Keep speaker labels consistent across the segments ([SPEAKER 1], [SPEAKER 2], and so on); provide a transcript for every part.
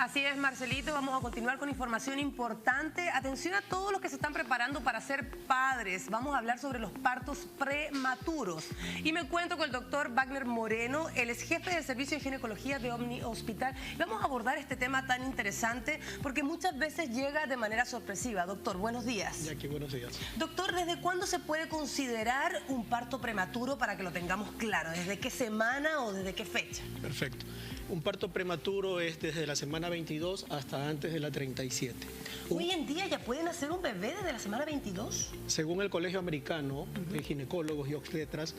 [SPEAKER 1] Así es, Marcelito, vamos a continuar con información importante. Atención a todos los que se están preparando para ser padres. Vamos a hablar sobre los partos prematuros. Y me encuentro con el doctor Wagner Moreno, él es jefe del servicio de ginecología de Omni Hospital. Vamos a abordar este tema tan interesante porque muchas veces llega de manera sorpresiva. Doctor, buenos días.
[SPEAKER 2] Jackie, buenos días.
[SPEAKER 1] Doctor, ¿desde cuándo se puede considerar un parto prematuro para que lo tengamos claro? ¿Desde qué semana o desde qué fecha?
[SPEAKER 2] Perfecto. Un parto prematuro es desde la semana 22 hasta antes de la 37.
[SPEAKER 1] ¿Hoy en día ya pueden hacer un bebé desde la semana 22?
[SPEAKER 2] Según el Colegio Americano de Ginecólogos y Obstetras,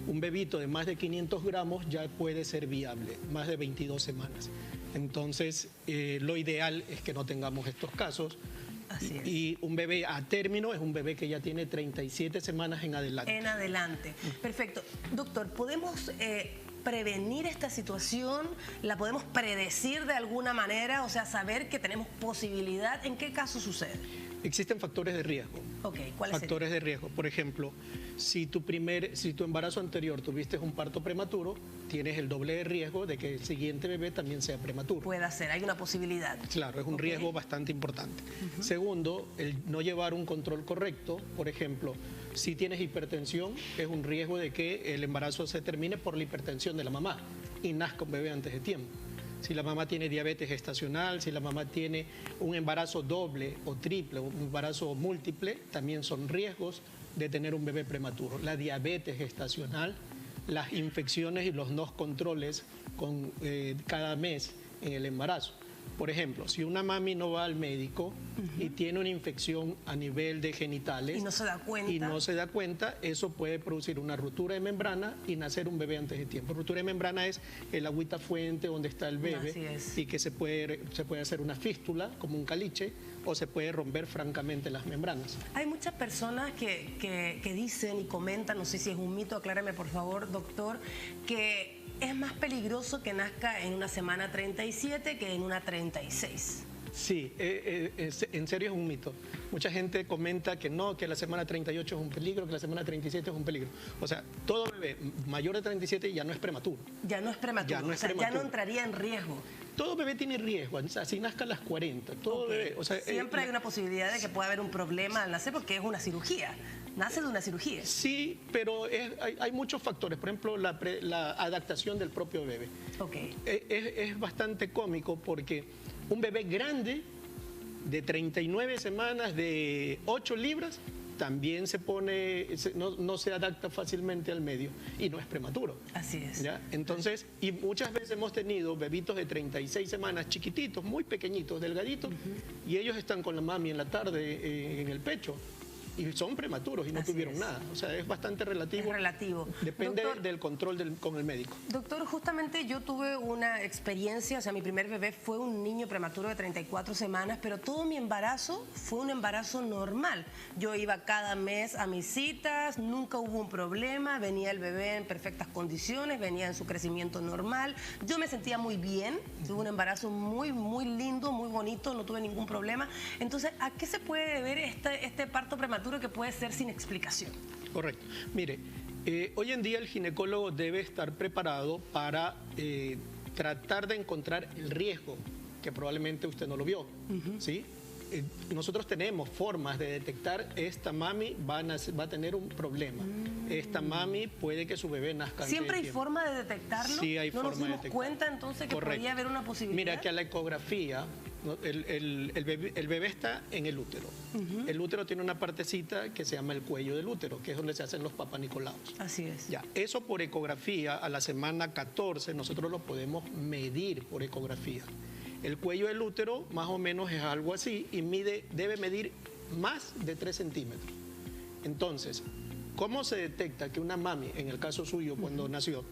[SPEAKER 2] un bebito de más de 500 gramos ya puede ser viable, más de 22 semanas. Entonces, lo ideal es que no tengamos estos casos.
[SPEAKER 1] Así es.
[SPEAKER 2] Y un bebé a término es un bebé que ya tiene 37 semanas en adelante.
[SPEAKER 1] En adelante. Perfecto. Doctor, ¿podemos prevenir esta situación? ¿La podemos predecir de alguna manera? O sea, saber que tenemos posibilidad. ¿En qué caso sucede?
[SPEAKER 2] Existen factores de riesgo.
[SPEAKER 1] Ok, ¿cuáles
[SPEAKER 2] Factores de riesgo. Por ejemplo, si tu embarazo anterior tuviste un parto prematuro, tienes el doble de riesgo de que el siguiente bebé también sea prematuro.
[SPEAKER 1] Puede ser, hay una posibilidad.
[SPEAKER 2] Claro, es un riesgo bastante importante. Segundo, el no llevar un control correcto. Por ejemplo, si tienes hipertensión, es un riesgo de que el embarazo se termine por la hipertensión de la mamá y nazca un bebé antes de tiempo. Si la mamá tiene diabetes gestacional, si la mamá tiene un embarazo doble o triple, un embarazo múltiple, también son riesgos de tener un bebé prematuro. La diabetes gestacional, las infecciones y los no controles cada mes en el embarazo. Por ejemplo, si una mami no va al médico y tiene una infección a nivel de genitales
[SPEAKER 1] y no se da cuenta,
[SPEAKER 2] eso puede producir una ruptura de membrana y nacer un bebé antes de tiempo. Ruptura de membrana es el agüita fuente donde está el bebé y que se puede hacer una fístula como un caliche o se puede romper francamente las membranas.
[SPEAKER 1] Hay muchas personas que dicen y comentan, no sé si es un mito, aclárame por favor, doctor, que es más peligroso que nazca en una semana 37 que en una 36.
[SPEAKER 2] Sí, en serio es un mito. Mucha gente comenta que no, que la semana 38 es un peligro, que la semana 37 es un peligro. O sea, todo bebé mayor de 37 ya no es prematuro.
[SPEAKER 1] Ya no es prematuro, ya no entraría en riesgo.
[SPEAKER 2] Todo bebé tiene riesgo, o sea, si nazca a las 40, todo bebé... O sea,
[SPEAKER 1] siempre hay una posibilidad de que pueda haber un problema al nacer porque es una cirugía. Nace de una cirugía.
[SPEAKER 2] Sí, pero hay muchos factores. Por ejemplo, la adaptación del propio bebé. Es bastante cómico porque un bebé grande de 39 semanas, de 8 libras, también no se adapta fácilmente al medio y no es prematuro.
[SPEAKER 1] Así es.
[SPEAKER 2] ¿Ya? Entonces, y muchas veces hemos tenido bebitos de 36 semanas, chiquititos, muy pequeñitos, delgaditos, y ellos están con la mami en la tarde en el pecho. Y son prematuros y no tuvieron nada. O sea, es bastante relativo.
[SPEAKER 1] Es relativo.
[SPEAKER 2] Depende del control con el médico.
[SPEAKER 1] Doctor, justamente yo tuve una experiencia, o sea, mi primer bebé fue un niño prematuro de 34 semanas, pero todo mi embarazo fue un embarazo normal. Yo iba cada mes a mis citas, nunca hubo un problema, venía el bebé en perfectas condiciones, venía en su crecimiento normal. Yo me sentía muy bien, tuve un embarazo muy, muy lindo, muy bonito, no tuve ningún problema. Entonces, ¿a qué se puede deber este parto prematuro que puede ser sin explicación?
[SPEAKER 2] Correcto. Mire, hoy en día el ginecólogo debe estar preparado para tratar de encontrar el riesgo, que probablemente usted no lo vio, ¿sí? Nosotros tenemos formas de detectar esta mami va a tener un problema. Esta mami puede que su bebé nazca.
[SPEAKER 1] ¿Siempre hay forma de detectarlo?
[SPEAKER 2] Sí, hay forma de detectarlo.
[SPEAKER 1] ¿No nos dimos cuenta entonces que podría haber una posibilidad?
[SPEAKER 2] Mira que a la ecografía, el bebé está en el útero. El útero tiene una partecita que se llama el cuello del útero, que es donde se hacen los papanicolaos.
[SPEAKER 1] Así es.
[SPEAKER 2] Ya, eso por ecografía, a la semana 14, nosotros lo podemos medir por ecografía. El cuello del útero más o menos es algo así y debe medir más de 3 centímetros. Entonces, ¿cómo se detecta que una mami, en el caso suyo cuando nació,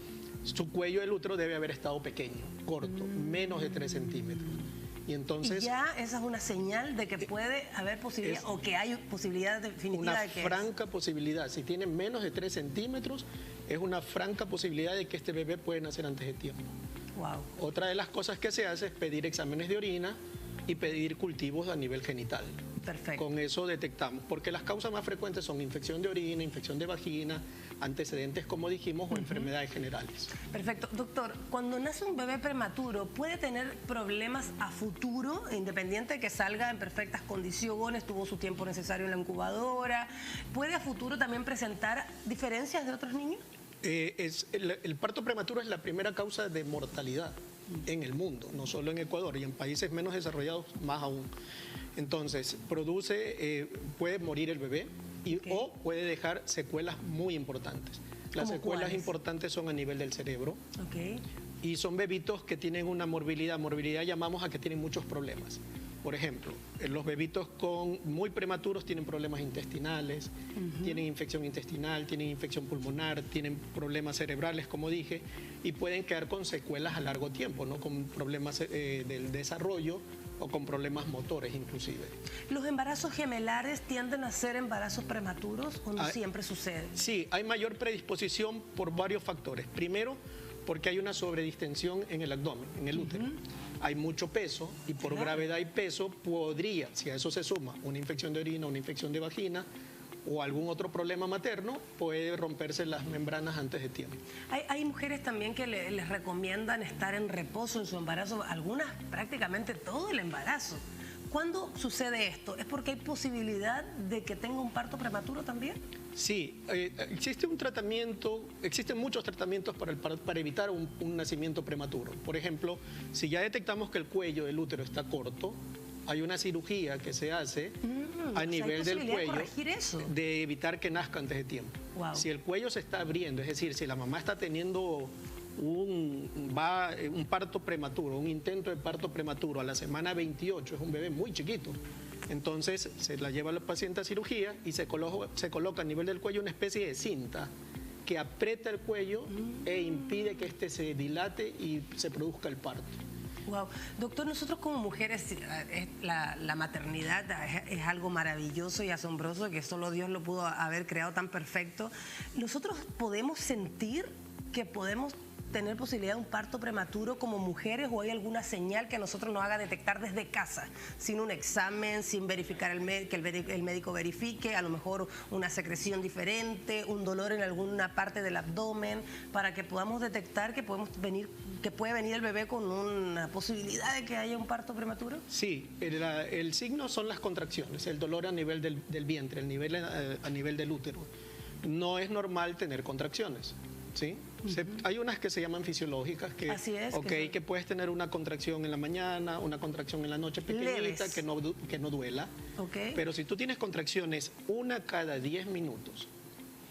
[SPEAKER 2] su cuello del útero debe haber estado pequeño, corto, menos de 3 centímetros? Y entonces...
[SPEAKER 1] ¿Y ya esa es una señal de que puede haber posibilidad o que hay posibilidad definitiva de que...
[SPEAKER 2] Una franca posibilidad. Si tiene menos de 3 centímetros, es una franca posibilidad de que este bebé puede nacer antes de tiempo.
[SPEAKER 1] Wow.
[SPEAKER 2] Otra de las cosas que se hace es pedir exámenes de orina y pedir cultivos a nivel genital.
[SPEAKER 1] Perfecto.
[SPEAKER 2] Con eso detectamos, porque las causas más frecuentes son infección de orina, infección de vagina, antecedentes, como dijimos, o enfermedades generales.
[SPEAKER 1] Perfecto. Doctor, cuando nace un bebé prematuro, ¿puede tener problemas a futuro, independiente de que salga en perfectas condiciones, tuvo su tiempo necesario en la incubadora? ¿Puede a futuro también presentar diferencias de otros niños?
[SPEAKER 2] El parto prematuro es la primera causa de mortalidad en el mundo, no solo en Ecuador, y en países menos desarrollados más aún. Entonces, puede morir el bebé o puede dejar secuelas muy importantes. Las secuelas importantes son a nivel del cerebro. Y son bebitos que tienen una morbilidad. Morbilidad llamamos a que tienen muchos problemas. Por ejemplo, los bebitos muy prematuros tienen problemas intestinales, tienen infección intestinal, tienen infección pulmonar, tienen problemas cerebrales, como dije, y pueden quedar con secuelas a largo tiempo, ¿no? Con problemas del desarrollo o con problemas motores inclusive.
[SPEAKER 1] ¿Los embarazos gemelares tienden a ser embarazos prematuros o no siempre sucede?
[SPEAKER 2] Sí, hay mayor predisposición por varios factores. Primero, porque hay una sobredistensión en el abdomen, en el útero. Hay mucho peso y por gravedad y peso podría, si a eso se suma una infección de orina, una infección de vagina o algún otro problema materno, puede romperse las membranas antes de tiempo.
[SPEAKER 1] Hay mujeres también que les recomiendan estar en reposo en su embarazo, algunas prácticamente todo el embarazo. ¿Cuándo sucede esto? ¿Es porque hay posibilidad de que tenga un parto prematuro también?
[SPEAKER 2] Sí, existe un tratamiento, existen muchos tratamientos para evitar un nacimiento prematuro. Por ejemplo, si ya detectamos que el cuello del útero está corto, hay una cirugía que se hace a nivel del cuello de evitar que nazca antes de tiempo.
[SPEAKER 1] Wow.
[SPEAKER 2] Si el cuello se está abriendo, es decir, si la mamá está teniendo un parto prematuro, un intento de parto prematuro a la semana 28, es un bebé muy chiquito. Entonces se la lleva al paciente a cirugía y se coloca a nivel del cuello una especie de cinta que aprieta el cuello e impide que éste se dilate y se produzca el parto.
[SPEAKER 1] Wow. Doctor, nosotros como mujeres, la maternidad es algo maravilloso y asombroso que solo Dios lo pudo haber creado tan perfecto. ¿Nosotros podemos sentir que podemos tener posibilidad de un parto prematuro como mujeres o hay alguna señal que a nosotros nos haga detectar desde casa, sin un examen, sin verificar que el médico verifique, a lo mejor una secreción diferente, un dolor en alguna parte del abdomen, para que podamos detectar que puede venir el bebé con una posibilidad de que haya un parto prematuro?
[SPEAKER 2] Sí, el signo son las contracciones, el dolor a nivel del vientre, a nivel del útero. No es normal tener contracciones. ¿Sí? Hay unas que se llaman fisiológicas, que puedes tener una contracción en la mañana, una contracción en la noche pequeñita, que no duela. Pero si tú tienes contracciones una cada 10 minutos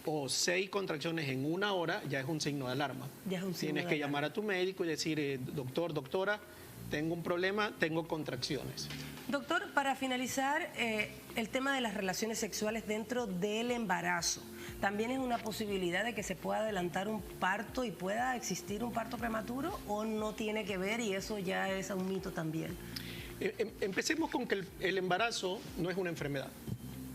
[SPEAKER 2] o 6 contracciones en 1 hora, ya es un signo de alarma. Tienes que llamar a tu médico y decir, doctor, doctora, tengo un problema, tengo contracciones.
[SPEAKER 1] Doctor, para finalizar, el tema de las relaciones sexuales dentro del embarazo. ¿También es una posibilidad de que se pueda adelantar un parto y pueda existir un parto prematuro o no tiene que ver y eso ya es un mito también?
[SPEAKER 2] Empecemos con que el embarazo no es una enfermedad.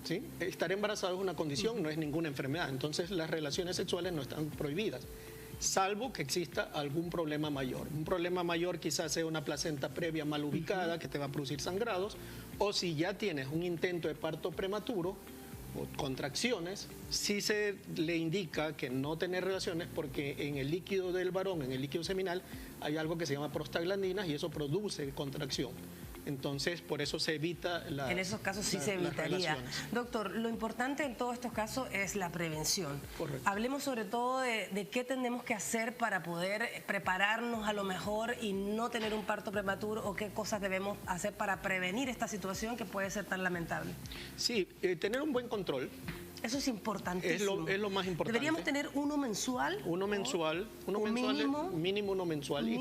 [SPEAKER 2] ¿Sí? Estar embarazado es una condición, no es ninguna enfermedad. Entonces las relaciones sexuales no están prohibidas, salvo que exista algún problema mayor. Un problema mayor quizás sea una placenta previa mal ubicada que te va a producir sangrados, o si ya tienes un intento de parto prematuro o contracciones, sí se le indica que no tener relaciones porque en el líquido del varón, en el líquido seminal, hay algo que se llama prostaglandinas y eso produce contracción. Entonces, por eso se evita
[SPEAKER 1] en esos casos sí se evitaría. Doctor, lo importante en todos estos casos es la prevención.
[SPEAKER 2] Correcto.
[SPEAKER 1] Hablemos sobre todo de qué tenemos que hacer para poder prepararnos a lo mejor y no tener un parto prematuro o qué cosas debemos hacer para prevenir esta situación que puede ser tan lamentable.
[SPEAKER 2] Sí, tener un buen control.
[SPEAKER 1] Eso es importantísimo.
[SPEAKER 2] Es lo más importante.
[SPEAKER 1] ¿Deberíamos tener uno mensual?
[SPEAKER 2] Uno mensual, mínimo uno mensual. Y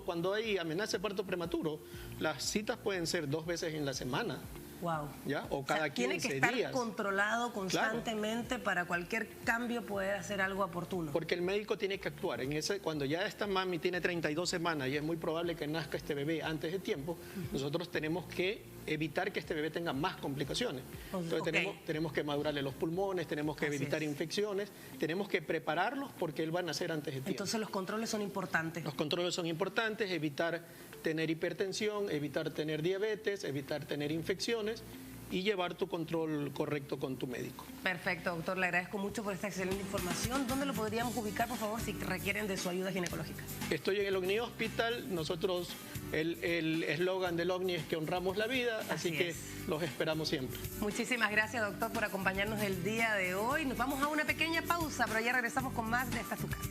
[SPEAKER 2] cuando hay amenaza de parto prematuro, las citas pueden ser 2 veces en la semana.
[SPEAKER 1] Wow.
[SPEAKER 2] ¿Ya? O cada 15 días.
[SPEAKER 1] Tiene que estar controlado constantemente para cualquier cambio poder hacer algo oportuno.
[SPEAKER 2] Porque el médico tiene que actuar. Cuando ya esta mami tiene 32 semanas y es muy probable que nazca este bebé antes de tiempo, nosotros tenemos que evitar que este bebé tenga más complicaciones. Entonces tenemos que madurarle los pulmones, tenemos que evitar infecciones, tenemos que prepararlos porque él va a nacer antes de tiempo.
[SPEAKER 1] Entonces los controles son importantes.
[SPEAKER 2] Los controles son importantes, evitar tener hipertensión, evitar tener diabetes, evitar tener infecciones y llevar tu control correcto con tu médico.
[SPEAKER 1] Perfecto, doctor. Le agradezco mucho por esta excelente información. ¿Dónde lo podríamos ubicar, por favor, si requieren de su ayuda ginecológica?
[SPEAKER 2] Estoy en el OCNI Hospital. Nosotros, el eslogan del OCNI es que honramos la vida, así que los esperamos siempre.
[SPEAKER 1] Muchísimas gracias, doctor, por acompañarnos el día de hoy. Nos vamos a una pequeña pausa, pero ya regresamos con más de Esta es tu casa.